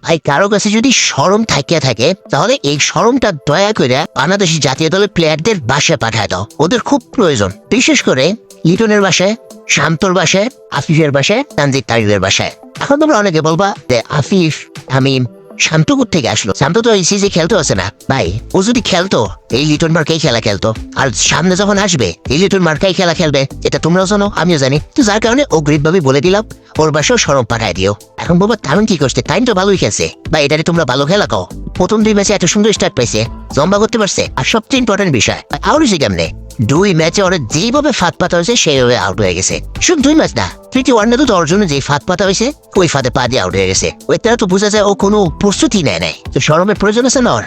ভাই কারো কাছে যদি শরম থাকিয়া থাকে তাহলে এই শরমটা দয়া করে বাংলাদেশি জাতীয় দলের প্লেয়ারদের বাসায় পাঠায় দাও, ওদের খুব প্রয়োজন। বিশেষ করে লিটনের বাসায়, শান্তর বাসায়, আফিফের বাসায়, তানজিদ তারিকের বাসায়। এখন তোমরা অনেকে বলবা যে আফিফ, তামিম, শান্ত থেকে আসলো, শান্ত তো সিজে খেলতে আছে না। ভাই ও যদি খেলতো এই লিটন মার্কাই খেলা খেলতো, আর সামনে যখন আসবে এই লিটন মার্কাই খেলা খেলবে, এটা তোমরাও জানো আমিও জানি। তো যার কারণে অগ্রিমভাবে বলে দিলাম ওর বাসাও শরম পাঠায় দিও। এখন বাবা তামিম কি করছে, তাই তো ভালোই খেলছে বা এটারে তোমরা ভালো খেলা কও। প্রথম 2 ম্যাচে এত সুন্দর স্টার্ট পাইছে, জম্বা করতে পারছে। আর সবচেয়ে ইম্পর্টেন্ট বিষয় আউট হয়েছে কেমনে, 2 ম্যাচে ওরা যেভাবে ফাঁদ পাতা হয়েছে সেইভাবে আউট হয়ে গেছে। শুধু 2 ম্যাচ না, তৃতীয় ওয়ানডে তো ওর জন্য যে ফাঁদ পাতা হয়েছে ওই ফাঁদে পা দিয়ে আউট হয়ে গেছে। ওই তারা তো বোঝা যায় ও কোনো প্রস্তুতি নেয় নাই, তো শরমের প্রয়োজন আছে না ওর।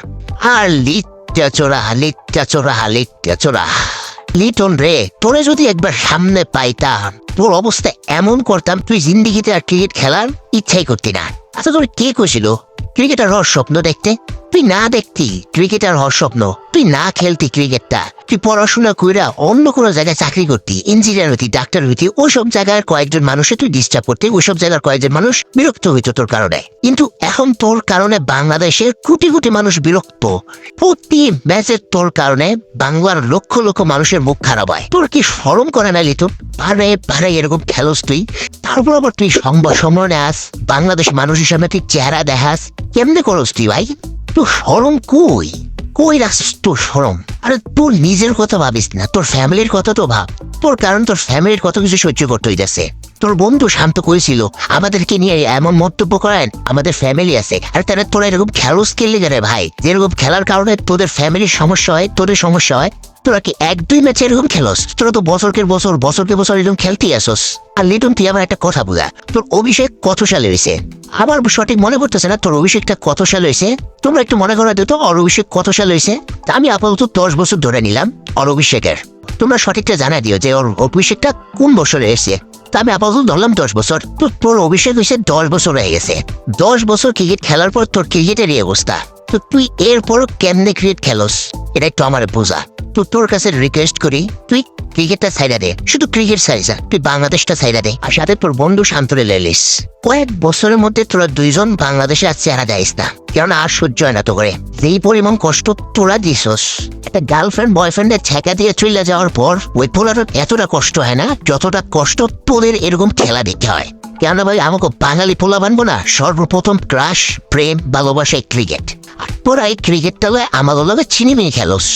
আর লিটন লিটন রে, তোরে যদি একবার সামনে পাইতাম তোর অবস্থা এমন করতাম তুই জিন্দিগিতে আর ক্রিকেট খেলার ইচ্ছাই করতি না। আচ্ছা তোর কে কইছিল ক্রিকেটার হওয়ার স্বপ্ন দেখতে? তুই না দেখতি ক্রিকেটার হওয়ার স্বপ্ন, তুই না খেলতি ক্রিকেটটা, তুই পড়াশোনা কইরা অন্য কোনো জায়গায় চাকরি করতি, ইঞ্জিনিয়ার হইতি, ডাক্তার হইতি, ওইসব জায়গার কয়েকজন মানুষে তুই ডিস্টার্ব করতি, ওইসব জায়গার কয়েকজন মানুষ বিরক্ত হইতো তোর কারণে। কিন্তু এখন তোর কারণে বাংলাদেশের কোটি কোটি মানুষ বিরক্ত। প্রতি ম্যাচে তোর কারণে বাংলার লক্ষ লক্ষ মানুষের মুখ খারাপ হয়। তোর কি শরম করে না লিটন? পারে এরকম খেলোস তুই, তারপর আবার তুই সংবাদ সম্মেলনে আস, বাংলাদেশ মানুষের সামনে তুই চেহারা দেখাস, কেমনে করস তুই ভাই? তোর শরম কই রাখছিস তোর শরম? আরে তোর নিজের কথা ভাবিস না, তোর ফ্যামিলির কথা তো ভাব। তোর কারণ তোর ফ্যামিলির কত কিছু সহ্য করতে হইতেছে। তোর বন্ধু শান্ত করেছিল আমাদেরকে নিয়ে এমন মন্তব্য করেন, আমাদের ফ্যামিলি আছে। আর তারা তোরা এরকম খেলোস খেললে গেলে ভাই, যেরকম খেলার কারণে তোদের ফ্যামিলির সমস্যা হয়, তোদের সমস্যা হয়, তোরা কি 1-2 ম্যাচে এরকম খেলোস? তোরা তো বছরকে বছর এরকম খেলতেই আসোস। আর লিটন তুই আমার একটা কথা বুঝা, তোর অভিষেক কত সালে হয়েছে? আমার সঠিক মনে পড়তেছে না তোর অভিষেকটা কত সাল হয়েছে। তোমরা একটু মনে করা দিত ওর অভিষেক কত সাল হয়েছে। তা আমি আপাতত 10 বছর ধরে নিলাম ওর অভিষেকের। তোমরা সঠিকটা জানা দিও যে ওর অভিষেকটা কোন বছরে এসেছে। তা আমি আপাতত ধরলাম 10 বছর। তো তোর অভিষেক হয়েছে 10 বছর হয়ে গেছে। 10 বছর ক্রিকেট খেলার পর তোর ক্রিকেটের এই অবস্থা, তো তুই এরপরও কেমনে ক্রিকেট খেলোস এটা একটু আমার বোঝা। তো তোর কাছে রিকোয়েস্ট করি তুই ক্রিকেটটা ছাইড়া দে, শুধু ক্রিকেট ছাইড়া, তুই বাংলাদেশটা ছাইড়া দে, আর সাথে তোর বন্ধু শান্তরে লেলিস। কয়েক বছরের মধ্যে তোরা 2জন বাংলাদেশে আর চেহারা যাইস না, কেননা আর সহ্য হয় না তো করে। যেই পরিমাণ কষ্ট তোরা দিছস, একটা গার্লফ্রেন্ড বয়ফ্রেন্ডের ছেঁকা দিয়ে চলে যাওয়ার পর ওই পোলার এতটা কষ্ট হয় না যতটা কষ্ট তোদের এরকম খেলা দেখতে হয়। কেন ভাই আমাকে বাঙালি পোলা বানবো না? সর্বপ্রথম ক্রাশ, প্রেম, ভালোবাসা ক্রিকেট। তোরা এই ক্রিকেটটা আমাদের লগে চিনিমিনি খেলোস।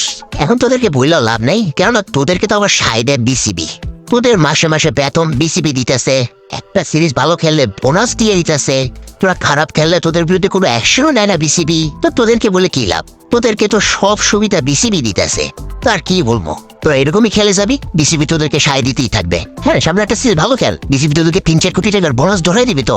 এখন তোদেরকে বললেও লাভ নেই, কেননা তোদেরকে তো আবার সাইডে বিসিবি, তোদের মাসে মাসে বেতন বিসিবি দিতেছে, একটা সিরিজ ভালো খেললে বোনাস দিয়ে দিতেছে, তোরা খারাপ খেললে তোদের বিরুদ্ধে কোনো অ্যাকশনও নেয় না বিসিবি। তো তোদেরকে বলে কি লাভ? তোদেরকে তো সব সুবিধা বিসিবি দিতেছে। তার কি বলবো, তোরা এরকমই খেলে যাবি, বিসিবি তোদেরকে সায় দিতেই থাকবে। হ্যাঁ সামনে একটা সিরিজ ভালো খেল, বিসিবি তোদেরকে 3-4 কোটি টাকার বোনাস ধরাই দিবি তো।